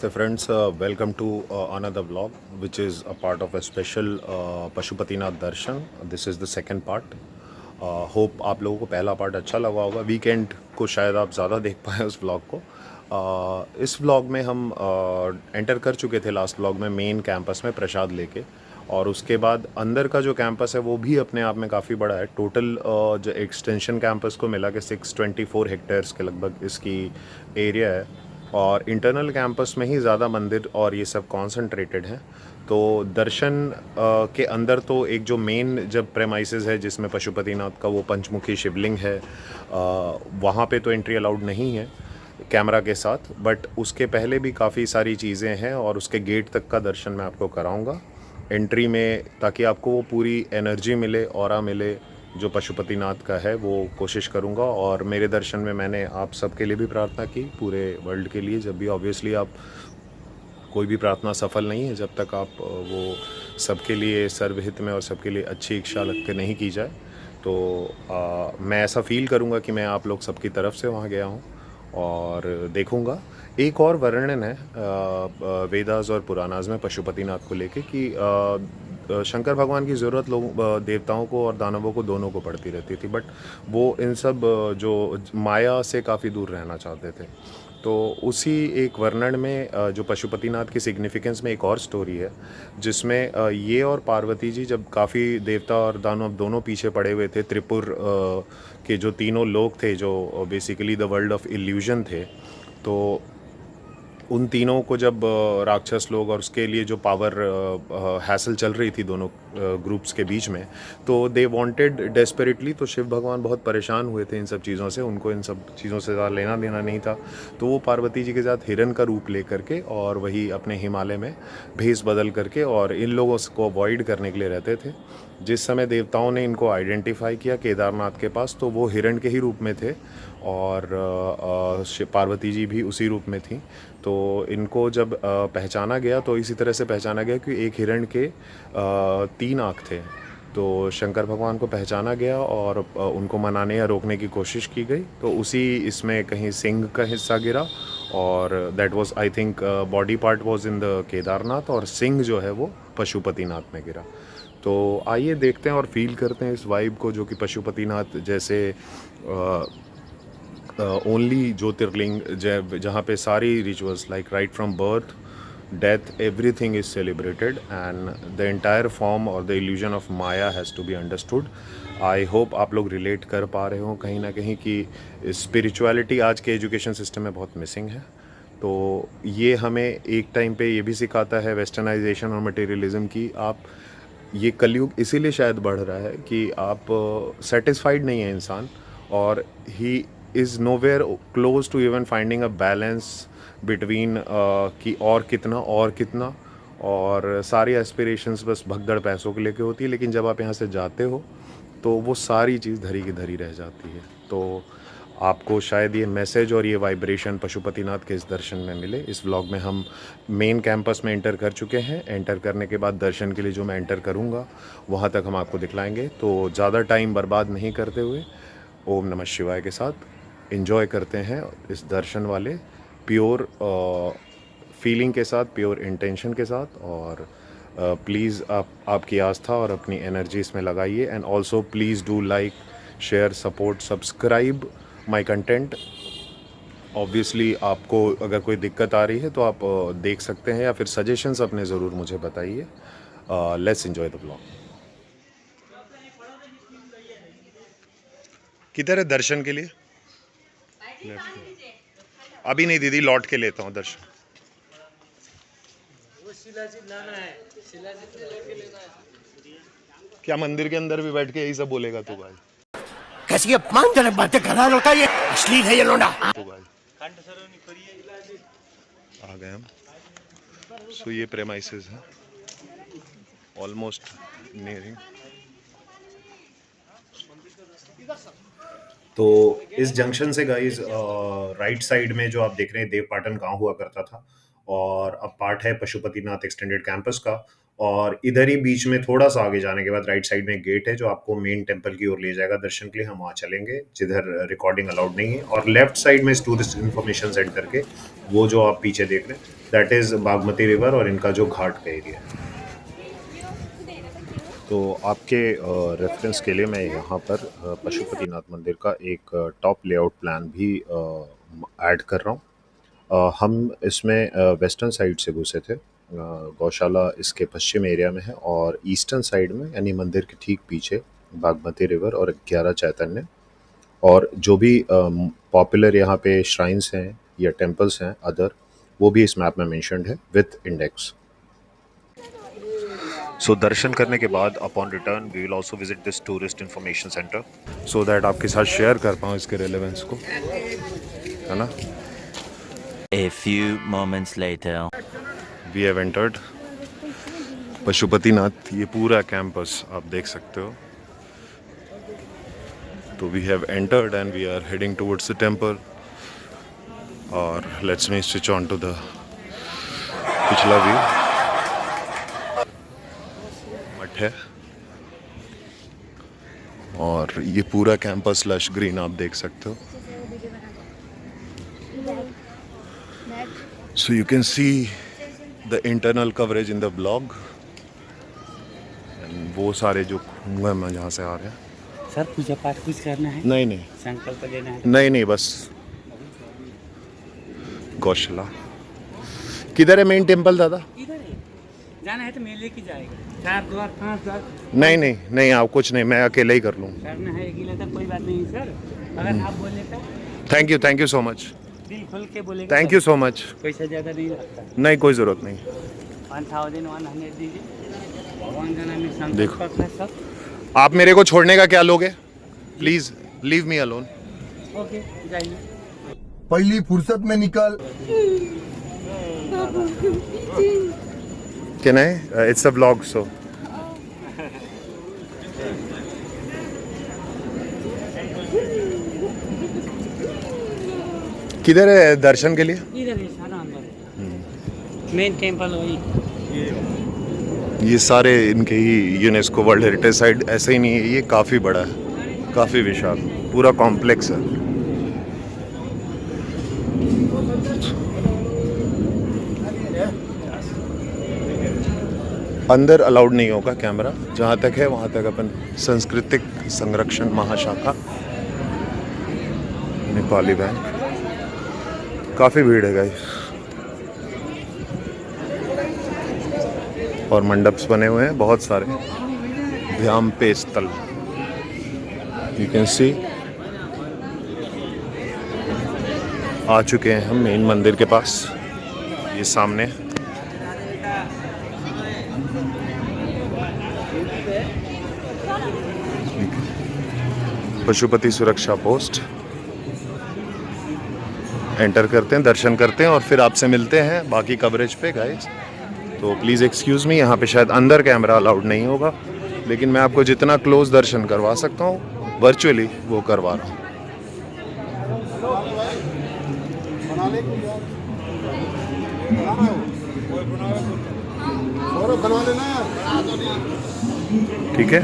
Namaste friends, welcome to another vlog which is a part of a special Pashupatinath Darshan. This is the second part. Hope आप लोगों को पहला part अच्छा लगा होगा। Weekend को शायद आप ज़्यादा देख पाए उस व्लॉग को। इस व्लॉग में हम एंटर कर चुके थे लास्ट व्लॉग में मेन कैंपस में प्रसाद लेके, और उसके बाद अंदर का जो कैंपस है वो भी अपने आप में काफ़ी बड़ा है। टोटल जो एक्सटेंशन कैंपस को मिला के 624 हेक्टेयर्स के लगभग इसकी एरिया है, और इंटरनल कैंपस में ही ज़्यादा मंदिर और ये सब कॉन्सेंट्रेटेड हैं। तो दर्शन के अंदर तो एक जो मेन जब प्रेमाइसेस है जिसमें पशुपतिनाथ का वो पंचमुखी शिवलिंग है, वहाँ पे तो एंट्री अलाउड नहीं है कैमरा के साथ, बट उसके पहले भी काफ़ी सारी चीज़ें हैं और उसके गेट तक का दर्शन मैं आपको कराऊंगा एंट्री में, ताकि आपको वो पूरी एनर्जी मिले, ऑरा मिले जो पशुपतिनाथ का है, वो कोशिश करूँगा। और मेरे दर्शन में मैंने आप सबके लिए भी प्रार्थना की, पूरे वर्ल्ड के लिए। जब भी ऑब्वियसली आप कोई भी प्रार्थना सफल नहीं है जब तक आप वो सबके लिए सर्वहित में और सबके लिए अच्छी इच्छा रख के नहीं की जाए। तो मैं ऐसा फील करूँगा कि मैं आप लोग सबकी तरफ से वहाँ गया हूँ और देखूँगा। एक और वर्णन है वेदास और पुराणास में पशुपतिनाथ को लेके कि शंकर भगवान की ज़रूरत देवताओं को और दानवों को दोनों को पड़ती रहती थी, बट वो इन सब जो माया से काफ़ी दूर रहना चाहते थे। तो उसी एक वर्णन में जो पशुपतिनाथ की सिग्निफिकेंस में एक और स्टोरी है जिसमें ये और पार्वती जी जब काफ़ी देवता और दानव दोनों पीछे पड़े हुए थे, त्रिपुर के जो तीनों लोग थे जो basically the world of illusion थे, तो उन तीनों को जब राक्षस लोग और उसके लिए जो पावर हैसल चल रही थी दोनों ग्रुप्स के बीच में, तो दे वांटेड डेस्परेटली, तो शिव भगवान बहुत परेशान हुए थे इन सब चीज़ों से, उनको इन सब चीज़ों से ज़्यादा लेना देना नहीं था। तो वो पार्वती जी के साथ हिरन का रूप ले करके और वही अपने हिमालय में भेष बदल करके और इन लोगों को अवॉइड करने के लिए रहते थे। जिस समय देवताओं ने इनको आइडेंटिफाई किया केदारनाथ के पास, तो वो हिरण के ही रूप में थे और पार्वती जी भी उसी रूप में थी। तो इनको जब पहचाना गया तो इसी तरह से पहचाना गया कि एक हिरण के 3 आँख थे। तो शंकर भगवान को पहचाना गया और उनको मनाने या रोकने की कोशिश की गई, तो उसी इसमें कहीं सिंह का हिस्सा गिरा और that was I think body part was in the Kedarnath, और सिंह जो है वो पशुपतिनाथ में गिरा। तो आइए देखते हैं और फील करते हैं इस वाइब को, जो कि पशुपतिनाथ जैसे ओनली ज्योतिर्लिंग जहाँ पे सारी rituals like right from birth death everything is celebrated and the entire form और the illusion of maya has to be understood. I hope आप लोग रिलेट कर पा रहे हो कहीं ना कहीं कि स्पिरिचुअलिटी आज के एजुकेशन सिस्टम में बहुत मिसिंग है। तो ये हमें एक टाइम पे ये भी सिखाता है वेस्टर्नाइजेशन और मटेरियलिज्म की आप, ये कलयुग इसीलिए शायद बढ़ रहा है कि आप सेटिस्फाइड नहीं है इंसान, और he is nowhere close to even finding a balance between कि और कितना और कितना, और सारी एस्पिरेशंस बस भगदड़ पैसों के लेके होती है। लेकिन जब आप यहाँ से जाते हो तो वो सारी चीज़ धरी की धरी रह जाती है। तो आपको शायद ये मैसेज और ये वाइब्रेशन पशुपतिनाथ के इस दर्शन में मिले। इस व्लॉग में हम मेन कैंपस में एंटर कर चुके हैं। एंटर करने के बाद दर्शन के लिए जो मैं एंटर करूँगा वहाँ तक हम आपको दिखलाएंगे। तो ज़्यादा टाइम बर्बाद नहीं करते हुए ओम नमः शिवाय के साथ एंजॉय करते हैं इस दर्शन वाले प्योर फीलिंग के साथ, प्योर इंटेंशन के साथ। और प्लीज़ आपकी आस्था और अपनी एनर्जी इसमें लगाइए, and also please do like, share, support, subscribe my content. Obviously आपको अगर कोई दिक्कत आ रही है तो आप देख सकते हैं, या फिर सजेशंस अपने ज़रूर मुझे बताइए। Let's enjoy the blog. किधर है दर्शन के लिए? लेफ्ट में। अभी नहीं दीदी, लौट के लेता हूँ दर्शन। क्या मंदिर के अंदर भी बैठ के यही सब बोलेगा तू भाई? कैसी अपमानजनक बातें कर रहा लौटा, ये अश्लील है ये लोंडा। तू भाई आ गए हम। सो ये प्रेमाइसेस है ऑलमोस्ट नियरिंग। तो इस जंक्शन से गाइस राइट साइड में जो आप देख रहे हैं देवपाटन गांव हुआ करता था, और अब पार्ट है पशुपतिनाथ एक्सटेंडेड कैंपस का। और इधर ही बीच में थोड़ा सा आगे जाने के बाद राइट साइड में एक गेट है जो आपको मेन टेंपल की ओर ले जाएगा दर्शन के लिए। हम वहाँ चलेंगे जिधर रिकॉर्डिंग अलाउड नहीं है। और लेफ्ट साइड में टूरिस्ट इंफॉर्मेशन सेंटर के वो जो आप पीछे देख रहे हैं दैट इज़ बागमती रिवर और इनका जो घाट का एरिया है। तो आपके रेफरेंस के लिए मैं यहाँ पर पशुपतिनाथ मंदिर का एक टॉप लेआउट प्लान भी ऐड कर रहा हूँ। हम इसमें वेस्टर्न साइड से घुसे थे। गौशाला इसके पश्चिम एरिया में है और ईस्टर्न साइड में यानी मंदिर के ठीक पीछे बागमती रिवर और 11 चैतन्य और जो भी पॉपुलर यहाँ पे श्राइन्स हैं या टेम्पल्स हैं अदर, वो भी इस मैप में मेंशन्ड है विथ इंडेक्स। सो दर्शन करने के बाद upon return we will also visit this tourist information centre so that आपके साथ शेयर कर पाऊँ इसके रेलेवेंस को, है ना। A few moments later. We have entered Pashupatinath, ये पूरा कैंपस आप देख सकते हो। तो we have entered and we are heading towards the temple. और let's me switch on to the पिछला व्यू। मठ है और ये पूरा कैंपस लश ग्रीन आप देख सकते हो। So you can see the internal coverage in the blog and वो सारे जो कुएं में जहाँ से आ रहे हैं। सर पूजा पाठ कुछ करना है? नहीं नहीं संकल्प लेना है? नहीं नहीं, बस गौशाला। किधर है मेन टेम्पल दादा? इधर है, जाना है तो मैं लेके जाएगा। 4 द्वार 5 द्वार। नहीं नहीं नहीं, आप कुछ नहीं, मैं अकेले ही कर लूँ। करना है अकेला तो कोई बात नहीं सर, अगर आप बोले तो थैंक यू सो मच। दिल खोल के बोलेगा। Thank you so much. पैसा ज़्यादा नहीं लगता। नहीं कोई ज़रूरत नहीं। 1100 दीजिए। भगवान का नाम में संकल्प देखो। करना सब। आप मेरे को छोड़ने का क्या लोगे? Please leave me alone. Okay जाइए। पहली फुर्सत में निकल। Can I? It's a vlog सो। किधर है दर्शन के लिए? इधर है सारा अंदर। मेन टेंपल वही। ये सारे इनके ही यूनेस्को वर्ल्ड हेरिटेज साइट ऐसे ही नहीं है, ये काफ़ी बड़ा है, काफ़ी विशाल, पूरा कॉम्प्लेक्स है। अंदर अलाउड नहीं होगा कैमरा, जहाँ तक है वहाँ तक अपन सांस्कृतिक संरक्षण महाशाखा नेपाली बैंक। काफ़ी भीड़ है गाइस और मंडप्स बने हुए हैं बहुत सारे। ध्यान पे स्थल यू कैन सी। आ चुके हैं हम मेन मंदिर के पास, ये सामने। पशुपति सुरक्षा पोस्ट। एंटर करते हैं, दर्शन करते हैं और फिर आपसे मिलते हैं बाकी कवरेज पे गाइस। तो प्लीज़ एक्सक्यूज़ मी, यहाँ पे शायद अंदर कैमरा अलाउड नहीं होगा, लेकिन मैं आपको जितना क्लोज दर्शन करवा सकता हूँ वर्चुअली वो करवा रहा हूँ। ठीक है।